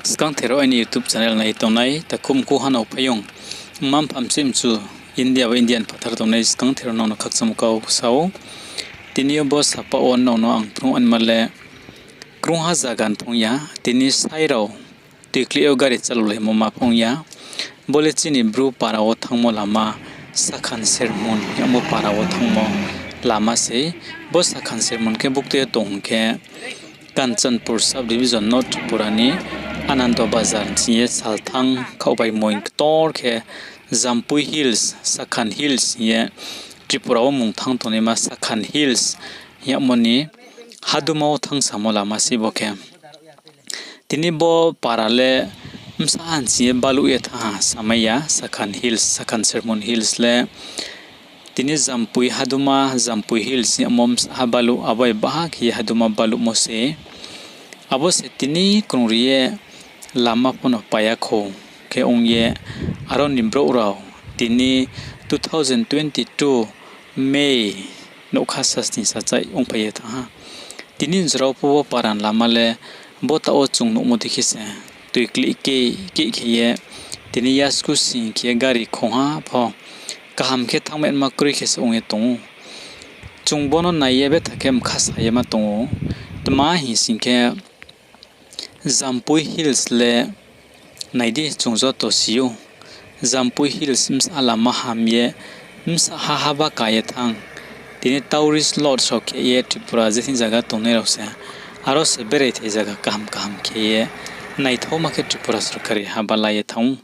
Sakhan thero ani YouTube channel nai tonai takum ko han opayong mam phamsim chu India wa Indian pathar tonai Sakhan thero no khaksam kau sao tinio bo sapa on no ang thung an male krung ha zagan phongya tini sairo tiklio gari chalule moma phongya bole chini bru para o thangmo lama Sakhan sermon yamo para o thangmo lama se bo Sakhan sermon ke bukte tongke Kanchanpur subdivision not Tripurani Anando Bazar ye salthang khaubai moing tor ke Jampui Hills Sakhan Hills ye Tripura mung thang tonema Sakhan Hills ya moni Haduma thang samola masiboke tini bo parale msan si balu ye tha samaya Sakhan Hills Sakhan Sermon Hills le tini Jampui Haduma Jampui Hills ya moms habalu abai bahak ye Haduma balu mose abo se tini krungriye Lama pono payakho ke ongye aron nimbro urao tini 2022 May no khasastin sachai ongpaye tha tini zrao po paran lama le bota o chung no modikhise tuikli ke ye tini yasku sing ke gari khoha pho kaham ke thangmen makri khese ongye tong chungbono naiye be thakem khasaya ma tong tma hi singke Jampui Hills le naidi chungzo to siu Jampui Hills alama Hamya haba kaya thang tini tourist lot sok ye Tripura jethin jaga tonne rose aro se bere the jaga kam ke ye Naithau ma ke Tripura sarkari haba la ye thang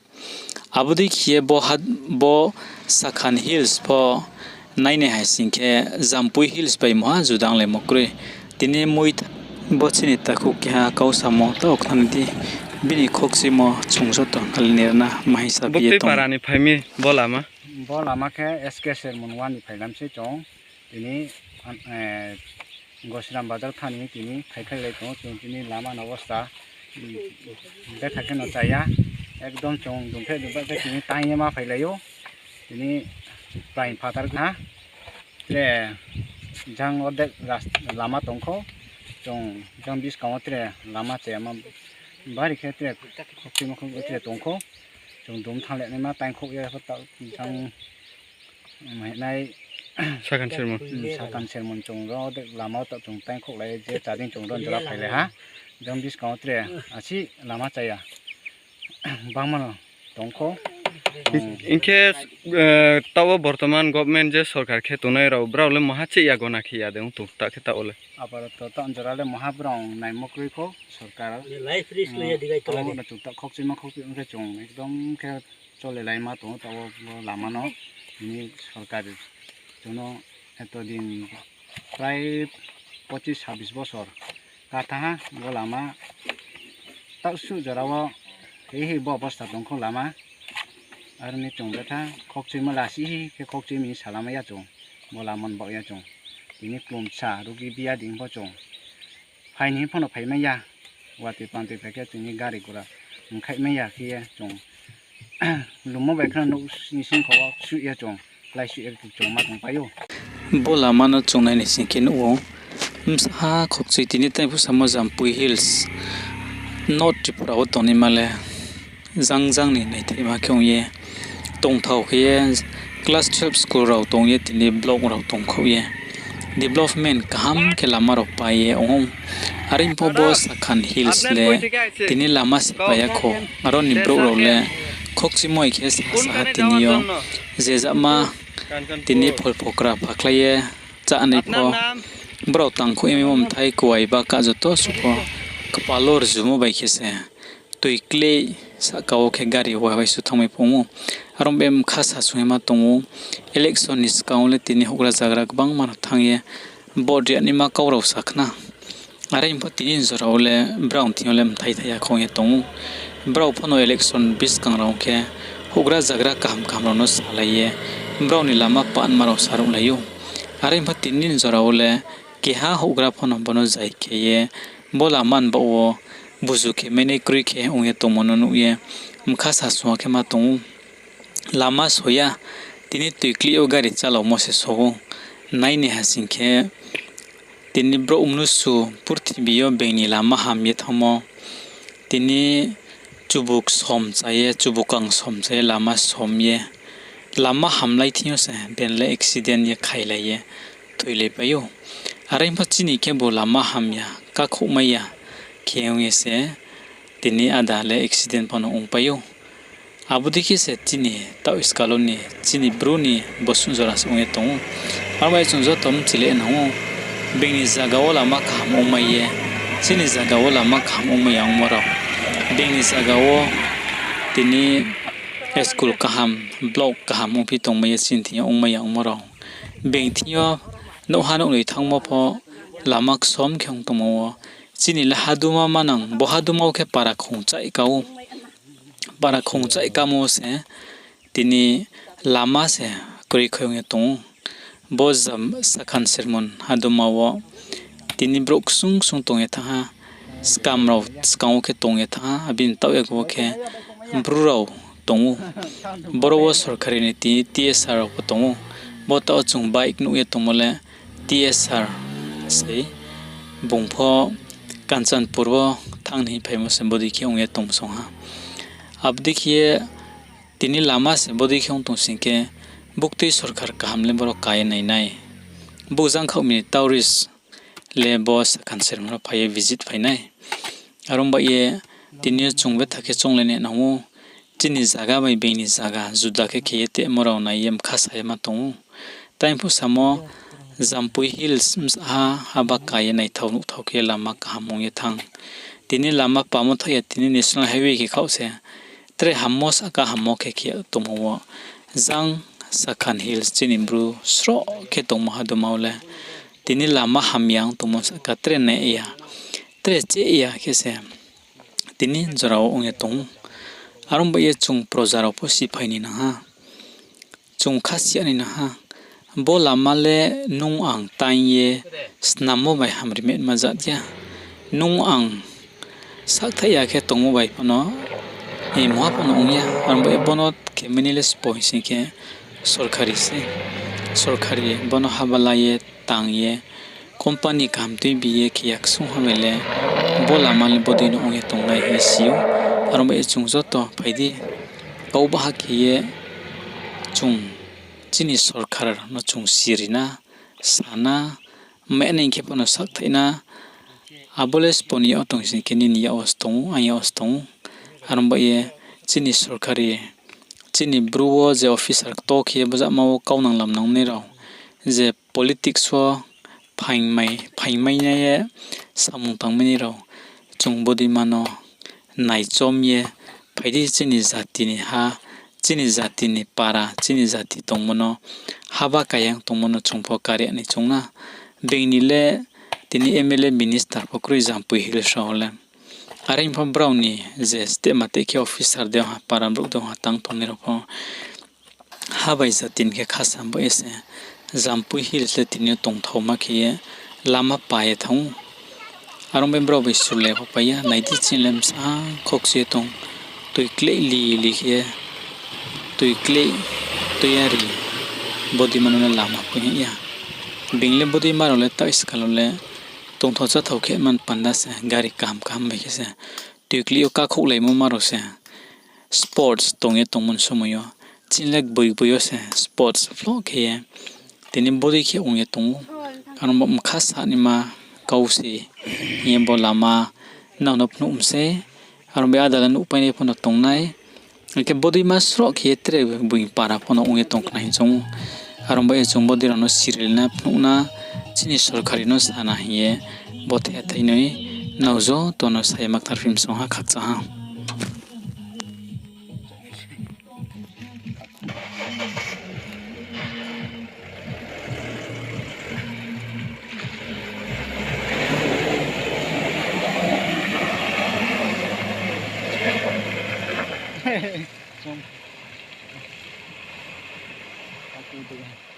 abudi khie bo Sakhan Hills po naine haising ke Jampui Hills bai ma judang le mokre tini moi bochini taku kya kausamo ta okhanti bini khoksimo chungso to kalnerna mahisa biye bukti parani phaimi bolama ke SK sermon 1 ni phailam se chong tini gosram bazar thani tini khaikhai le chong tini lama navasta dekha no chaya ekdom chong dungphe dungpa ke tini taiye ma phailayo tini prain phatar ha le jang odek lama tongkho jang bis kamotre lama chema bari khetre khokti mokho tre tongkho jong dum thangle ne ma taing khok ye ta jang mai nai Sakhan sermon chong ro de lama ta chong taing khok lai je cha ding chong ron jara phaile ha jang bis kamotre achi lama chaya bangmano tongkho inke tawo bortoman government je sarkar khe tonai rao braule mahache ya gona khiya de tu ta kheta ole apar to ta anjarale mahabrong naimokri ko sarkar life risk le digai to na tu ta khokchima khokpi ongke chong ekdom khe chole lai ma to tawo lama no ni sarkar jono eto din prai 25-26 বছর katha go lama ta su jarawa hi bo ọবস্থা tongkho lama ar ni chong betha khokchima lasi ke khokchimi salama ya chong bola mon bo ya chong tini klum cha rugi bia ding bo chong phaini phono phaima ya wati pante pheke tini gari gora khai me ya khie chong lumo ba khna no ni sing kho su ya chong lai su ya chong ma tong payo bola mana chongnai ni singkin o msa khokchi tini tai phusamo Jampui Hills not Tripura o toni male jang ni nai thai ma khongye tongthau khye class 12 school rao tongye tini block rao tongkhouye development kaham ke lama ro paye ong arim po bo Sakhan Hills le tini lama se paya kho aro ni bro ro le khokchimoi khe sa tinio jejama tini phol phokra phaklaye cha anei pho bro tangkho emom thai kuai ba ka joto supo kapalor jumo bai khese tuikle sakao khe gari wa bai su thongmai pomu arom bem khasa suema tongu election is kaule tini hokra jagra bang man thangye body ani ma kaurau sakna are impo tini zoraule brown thiolem thai thaya khongye tongu brow phono election bis kangrau khe hokra jagra kam no salaye brown ni lama pan maro saru layo are impo tini zoraule keha hokra phono bono jai kheye bola man bawo buzu ke mene kri ke ongye tomono nuye mkha sa so ke ma tongu lama soya tini tuikli o gari chalo mose so naine hasingke tini bro umnusu purthi biyo beni lama Hamya thamo tini chubuk som chaye chubukang som chaye lama som ye lama hamlai thiyo se benle accident ye khaila ye toile payo arai pa chini ke bo lama hamya ka khumaya kheyong ye se tini ada le accident pano ong payo abudiki se chini tau iskaloni chini bruni bosun joras ong etong arbai chungjo tom chile na ho bengni jaga wala ma kham ong maye chini jaga wala ma kham ong mayang mora bengni jaga wo tini school kaham blog kaham ong pi tong maye chin thi ong mayang mora beng thiyo no hanok nei thangmo pho lamak som khyong tomo chini la haduma manang bo haduma ke para khong chai kau para khong chai kamo se tini lama se kori khoyong tong bo jam sakhan sermon haduma wo tini brok sung sung tong etha scam raw skang ke tong etha abin taw ek wo ke bruraw tong borowo sarkari ni ti tsr ko tong bo ta chung bike nu ye tomole tsr se bongpho kanchan purwo thangni famous body ki ong etong song ha अब देखिए तिनी लामा से बोधी क्यों तुम सिंके बुक्ति सरकार का हमले बरो काय नहीं नाय बुजांग खाओ मिनी टूरिस्ट ले बॉस कंसर्न मरो फाये विजिट फाय नाय आरंबा ये तिनी चुंगबे थके चुंगलेने नामो तिनी जागा बाय बेनी जागा जुदा के खेते मरो नाय यम खासाय मातों टाइम पु samo जाम्पुई हिल्स हा हाबा काय नाय थाउ थाउ के लामा का हमों ये थांग तिनी लामा पामो थया तिनी नेशनल हाईवे की खाओ से tre hamos aka hamok ke tomo jang sakhan hills chinimbru sro ke tomo hadumaule tini lama hamyang tomo ka tre ne ya tre che ya ke se tini jorao onge tong arum ba ye chung projaro po si phaini na ha chung khasi ani na ha bo lama le nung ang tan ye snamo bai hamri met maja dia nung ang sak thaya ke tomo bai pano e moha pano ongya arbo bonot ke miniles poisi ke sorkari se sorkari bono habalaye tangye company kamtui biye ke yaksu hamele bola mal bodino onge tongnai hesiu arbo e chungjo to phaidi kauba ke chung chini sorkar no chung sirina sana mene ke pano sak thaina aboles poni otong sin ke ni ya ostong aya ostong aramba ye chini sarkari chini bruwo je officer to khie baja mawo kaunang lamnang ne raw je politics wo phaimai ne ye samung tangmani raw chungbodi mano naichom ye phaidi chini jati ni ha chini jati ni para chini jati tongmono haba kayang tongmono chungpho kare ani chungna bengni le tini mla minister pokru jampui hil shawle aring from brownie je state mate ke officer de ha paramruk de ha tang tong nero pho habai zatin ke khasam bo ese jampui hills le tin tong thoma ke lama pae thong arong bem bro bisule ho paya naiti chinlem sa khokse tong tuikle li ke tuikle tuyari body manuna lama punya ya bingle body marole ta iskalole tong thocha thauke man panda se gari kam be se tikli ka khulai mo maro se sports tonge tongmon somoyo chinlek boyo se sports flo ke tini body ke onge tong kanom khasa ni ma kausi yembo lama nanop num se arom be adalan upaine phono tongnai ke body ma sro ke tre bui para phono onge tong nai jong arom be jong body rano siril na phuna chini sarkari no sana hiye bote athainoi naujo tono sai maktar film soha khakcha ha Aku